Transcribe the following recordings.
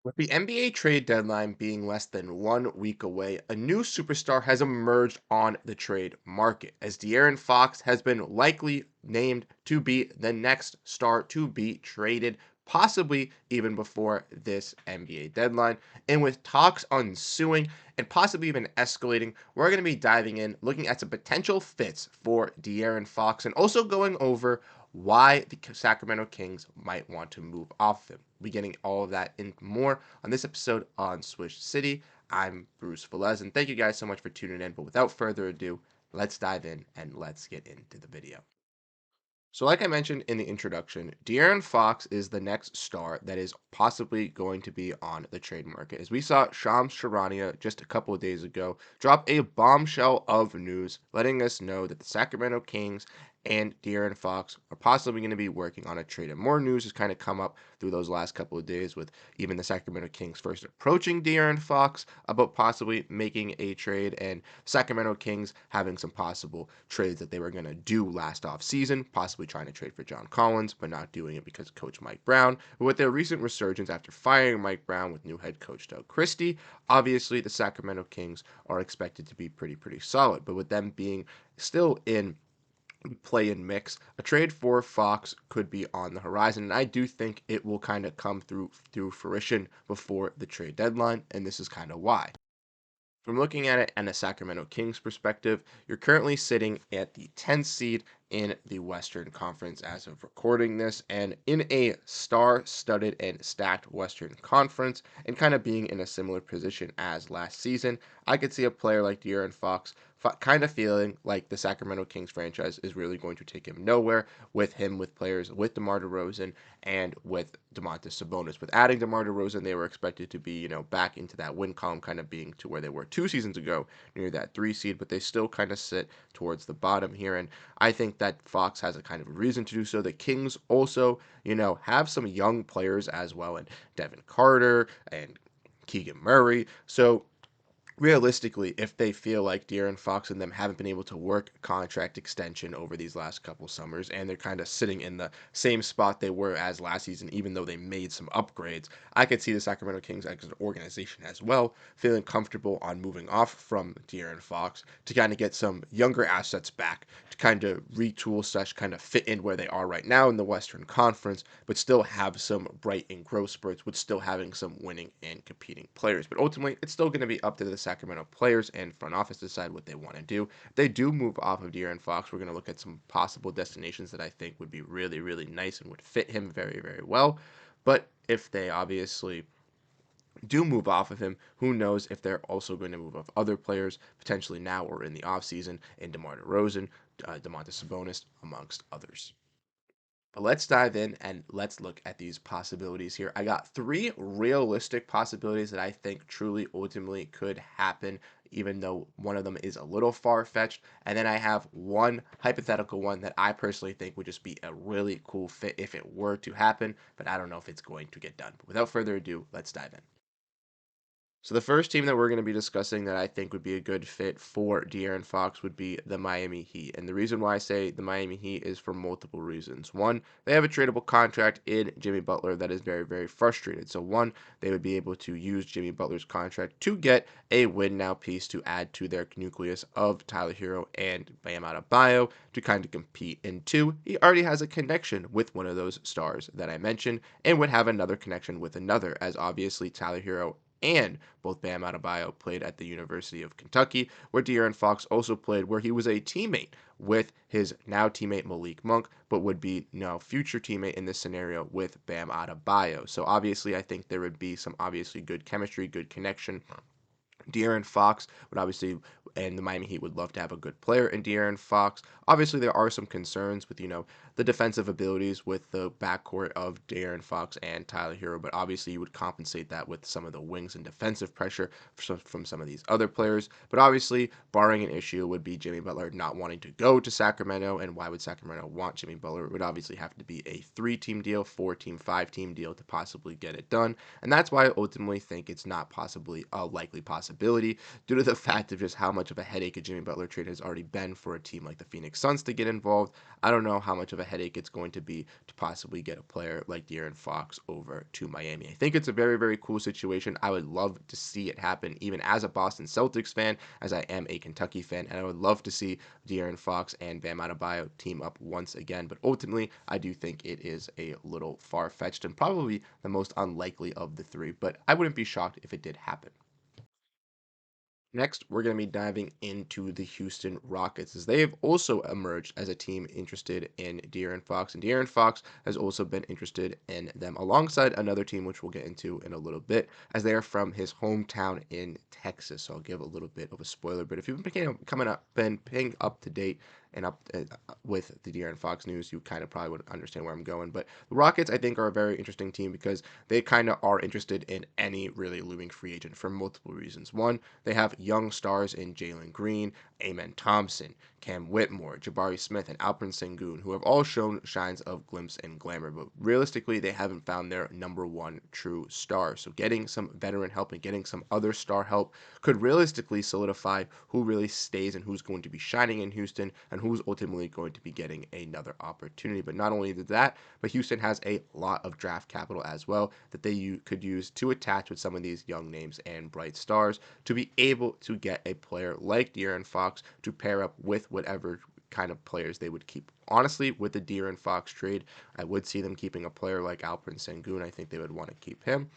With the NBA trade deadline being less than 1 week away, a new superstar has emerged on the trade market, as De'Aaron Fox has been likely named to be the next star to be traded, possibly even before this NBA deadline. And with talks ensuing and possibly even escalating, we're going to be diving in, looking at some potential fits for De'Aaron Fox, and also going over why the Sacramento Kings might want to move off him. We're getting all of that and more on this episode on Swish City. I'm Bruce Velez, and thank you guys so much for tuning in. But without further ado, let's dive in and let's get into the video. So, like I mentioned in the introduction, De'Aaron Fox is the next star that is possibly going to be on the trade market. As we saw Shams Charania just a couple of days ago drop a bombshell of news letting us know that the Sacramento Kings and De'Aaron Fox are possibly going to be working on a trade. And more news has kind of come up through those last couple of days, with even the Sacramento Kings first approaching De'Aaron Fox about possibly making a trade, and Sacramento Kings having some possible trades that they were going to do last offseason, possibly trying to trade for John Collins, but not doing it because of Coach Mike Brown. But with their recent resurgence after firing Mike Brown with new head coach Doug Christie, obviously the Sacramento Kings are expected to be pretty solid. But with them being still in play and mix, a trade for Fox could be on the horizon, and I do think it will kind of come through fruition before the trade deadline, and this is kind of why. From looking at it and a Sacramento Kings perspective, you're currently sitting at the 10th seed in the Western Conference as of recording this, and in a star-studded and stacked Western Conference, and kind of being in a similar position as last season. I could see a player like De'Aaron Fox kind of feeling like the Sacramento Kings franchise is really going to take him nowhere with players with DeMar DeRozan and with Domantas Sabonis. With adding DeMar DeRozan, they were expected to be, back into that win column, kind of being to where they were 2 seasons ago, near that 3 seed, but they still kind of sit towards the bottom here. And I think that Fox has a kind of reason to do so. The Kings also, have some young players as well, and Devin Carter and Keegan Murray. So realistically, if they feel like De'Aaron Fox and them haven't been able to work a contract extension over these last couple summers, and they're kind of sitting in the same spot they were as last season, even though they made some upgrades, I could see the Sacramento Kings as an organization as well feeling comfortable on moving off from De'Aaron Fox to kind of get some younger assets back to kind of retool slash kind of fit in where they are right now in the Western Conference, but still have some bright and growth spurts with still having some winning and competing players. But ultimately, it's still going to be up to the Sacramento players and front office to decide what they want to do. If they do move off of De'Aaron Fox, we're going to look at some possible destinations that I think would be really nice and would fit him very well. But if they obviously do move off of him, who knows if they're also going to move off other players, potentially now or in the offseason, in DeMar DeRozan, Domantas Sabonis, amongst others. But let's dive in and let's look at these possibilities here. I got three realistic possibilities that I think truly ultimately could happen, even though one of them is a little far fetched. And then I have one hypothetical one that I personally think would just be a really cool fit if it were to happen, but I don't know if it's going to get done. But without further ado, let's dive in. So the first team that we're going to be discussing that I think would be a good fit for De'Aaron Fox would be the Miami Heat. And the reason why I say the Miami Heat is for multiple reasons. One, they have a tradable contract in Jimmy Butler that is very frustrated. So one, they would be able to use Jimmy Butler's contract to get a win now piece to add to their nucleus of Tyler Hero and Bam Adebayo to kind of compete. And two, he already has a connection with one of those stars that I mentioned and would have another connection with another, as obviously Tyler Hero and both Bam Adebayo played at the University of Kentucky, where De'Aaron Fox also played, where he was a teammate with his now teammate Malik Monk, but would be now future teammate in this scenario with Bam Adebayo. So obviously, I think there would be some obviously good chemistry, good connection. De'Aaron Fox would obviously, and the Miami Heat would love to have a good player in De'Aaron Fox. Obviously, there are some concerns with, the defensive abilities with the backcourt of De'Aaron Fox and Tyler Hero, but obviously you would compensate that with some of the wings and defensive pressure from some of these other players. But obviously, barring an issue would be Jimmy Butler not wanting to go to Sacramento, and why would Sacramento want Jimmy Butler? It would obviously have to be a 3-team deal, 4-team, 5-team deal to possibly get it done, and that's why I ultimately think it's not possibly a likely possibility due to the fact of just how much of a headache a Jimmy Butler trade has already been for a team like the Phoenix Suns to get involved. I don't know how much of a a headache it's going to be to possibly get a player like De'Aaron Fox over to Miami. I think it's a very, very cool situation. I would love to see it happen, even as a Boston Celtics fan, as I am a Kentucky fan, and I would love to see De'Aaron Fox and Bam Adebayo team up once again. But ultimately, I do think it is a little far fetched and probably the most unlikely of the three. But I wouldn't be shocked if it did happen. Next, we're going to be diving into the Houston Rockets as they have also emerged as a team interested in De'Aaron Fox, and De'Aaron Fox has also been interested in them alongside another team, which we'll get into in a little bit, as they are from his hometown in Texas. So I'll give a little bit of a spoiler, but if you've been paying up to date and up with the De'Aaron Fox news, you kind of probably would understand where I'm going. But the Rockets, I think, are a very interesting team because they kind of are interested in any really looming free agent for multiple reasons. One, they have young stars in Jalen Green, Amen Thompson, Cam Whitmore, Jabari Smith, and Alperen Sengun, who have all shown shines of glimpse and glamour, but realistically, they haven't found their number one true star. So getting some veteran help and getting some other star help could realistically solidify who really stays and who's going to be shining in Houston and who's ultimately going to be getting another opportunity. But not only did that, but Houston has a lot of draft capital as well that they could use to attach with some of these young names and bright stars to be able to get a player like De'Aaron Fox to pair up with whatever kind of players they would keep. Honestly, with the De'Aaron Fox trade, I would see them keeping a player like Alperen Sengun. I think they would want to keep him.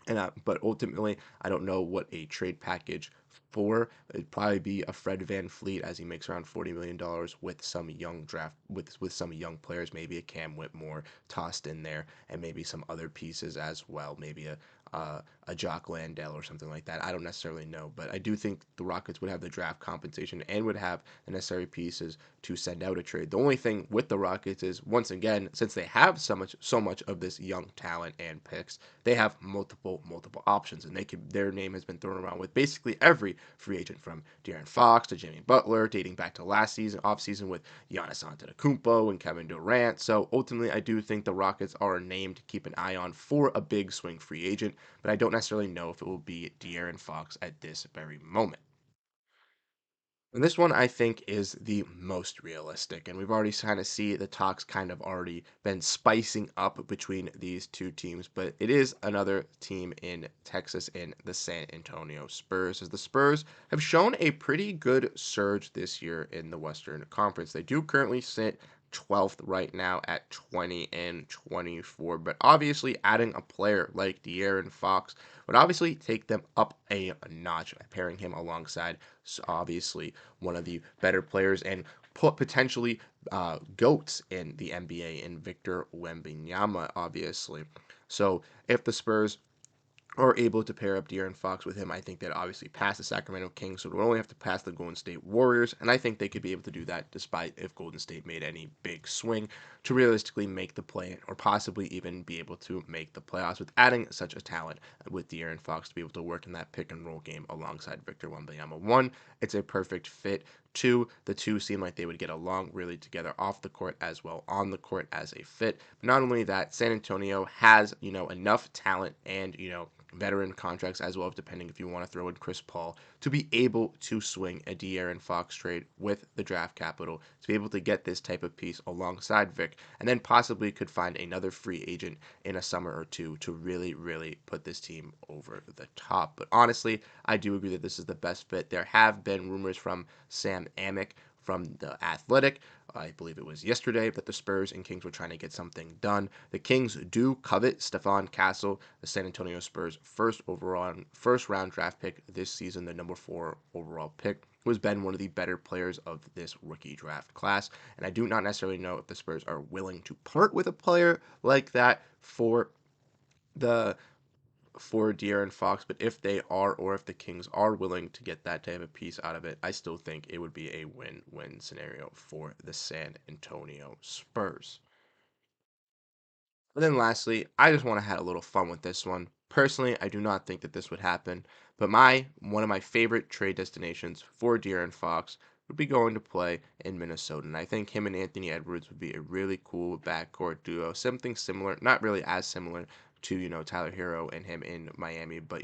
But ultimately, I don't know what a trade package for. It'd probably be a Fred Van Fleet as he makes around $40 million with some young draft with some young players, maybe a Cam Whitmore tossed in there, and maybe some other pieces as well, maybe a Jock Landale or something like that. I don't necessarily know, but I do think the Rockets would have the draft compensation and would have the necessary pieces to send out a trade. The only thing with the Rockets is once again, since they have so much of this young talent and picks, they have multiple options, and their name has been thrown around with basically every free agent from De'Aaron Fox to Jimmy Butler, dating back to last season, offseason with Giannis Antetokounmpo and Kevin Durant. So ultimately, I do think the Rockets are a name to keep an eye on for a big swing free agent, but I don't necessarily know if it will be De'Aaron Fox at this very moment. And this one I think is the most realistic, and we've already kind of see the talks kind of already been spicing up between these two teams, but it is another team in Texas in the San Antonio Spurs, as the Spurs have shown a pretty good surge this year in the Western Conference. They do currently sit 12th right now at 20 and 24, but obviously adding a player like De'Aaron Fox would obviously take them up a notch by pairing him alongside obviously one of the better players and put potentially goats in the NBA in Victor Wembanyama, obviously. So if the Spurs are able to pair up De'Aaron Fox with him, I think they'd obviously pass the Sacramento Kings, so they would only have to pass the Golden State Warriors, and I think they could be able to do that despite if Golden State made any big swing to realistically make the play or possibly even be able to make the playoffs with adding such a talent with De'Aaron Fox to be able to work in that pick and roll game alongside Victor Wembanyama. One, it's a perfect fit. Two, the two seem like they would get along really together off the court as well on the court as a fit. But not only that, San Antonio has, enough talent and, veteran contracts as well, depending if you want to throw in Chris Paul, to be able to swing a De'Aaron Fox trade with the draft capital to be able to get this type of piece alongside Vic, and then possibly could find another free agent in a summer or two to really, really put this team over the top. But honestly, I do agree that this is the best fit. There have been rumors from Sam Amick from The Athletic. I believe it was yesterday that the Spurs and Kings were trying to get something done. The Kings do covet Stephon Castle, the San Antonio Spurs' first round draft pick this season, the number 4 overall pick, who has been one of the better players of this rookie draft class. And I do not necessarily know if the Spurs are willing to part with a player like that the for De'Aaron Fox, but if they are, or if the Kings are willing to get that type of piece out of it, I still think it would be a win-win scenario for the San Antonio Spurs. And then lastly, I just want to have a little fun with this one. Personally, I do not think that this would happen, but one of my favorite trade destinations for De'Aaron Fox would be going to play in Minnesota. And I think him and Anthony Edwards would be a really cool backcourt duo. Something similar, not really as similar to, Tyler Hero and him in Miami, but,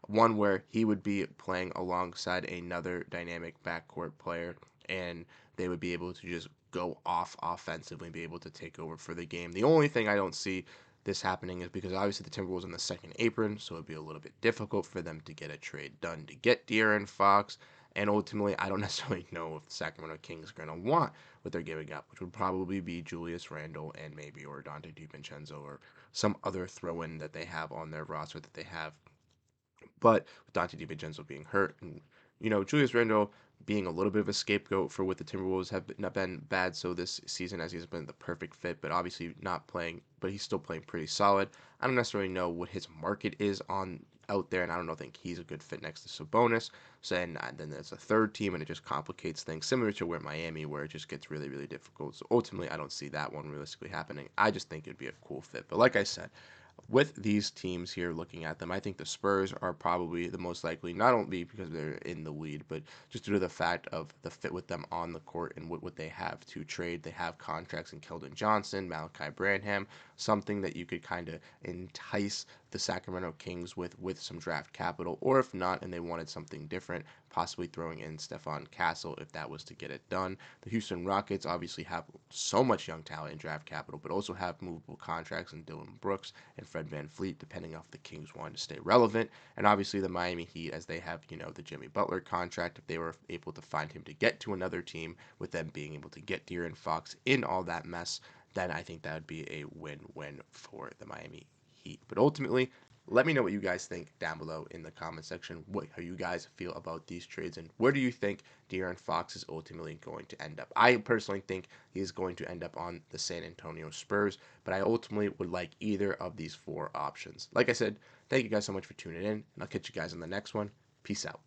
one where he would be playing alongside another dynamic backcourt player and they would be able to just go off offensively and be able to take over for the game. The only thing I don't see this happening is because obviously the Timberwolves in the second apron, so it'd be a little bit difficult for them to get a trade done to get De'Aaron Fox. And ultimately, I don't necessarily know if the Sacramento Kings are going to want what they're giving up, which would probably be Julius Randle and maybe or Dante DiVincenzo or some other throw-in that they have on their roster that they have. But with Dante DiVincenzo being hurt and Julius Randle being a little bit of a scapegoat for what the Timberwolves have not been bad so this season as he's been the perfect fit, but obviously not playing, but he's still playing pretty solid. I don't necessarily know what his market is on out there, and I don't think he's a good fit next to Sabonis. So and then there's a third team, and it just complicates things, similar to where Miami, where it just gets really, really difficult. So ultimately, I don't see that one realistically happening. I just think it'd be a cool fit. But like I said, with these teams here, looking at them, I think the Spurs are probably the most likely, not only because they're in the lead, but just due to the fact of the fit with them on the court and what they have to trade. They have contracts in Keldon Johnson, Malachi Branham, something that you could kind of entice the Sacramento Kings with some draft capital, or if not, and they wanted something different, possibly throwing in Stephon Castle if that was to get it done. The Houston Rockets obviously have so much young talent in draft capital, but also have movable contracts in Dylan Brooks and Fred VanVleet, depending on if the Kings wanted to stay relevant. And obviously the Miami Heat, as they have, the Jimmy Butler contract, if they were able to find him to get to another team, with them being able to get De'Aaron Fox in all that mess, then I think that would be a win-win for the Miami Heat. But ultimately, let me know what you guys think down below in the comment section. How you guys feel about these trades, and where do you think De'Aaron Fox is ultimately going to end up? I personally think he is going to end up on the San Antonio Spurs, but I ultimately would like either of these four options. Like I said, thank you guys so much for tuning in, and I'll catch you guys on the next one. Peace out.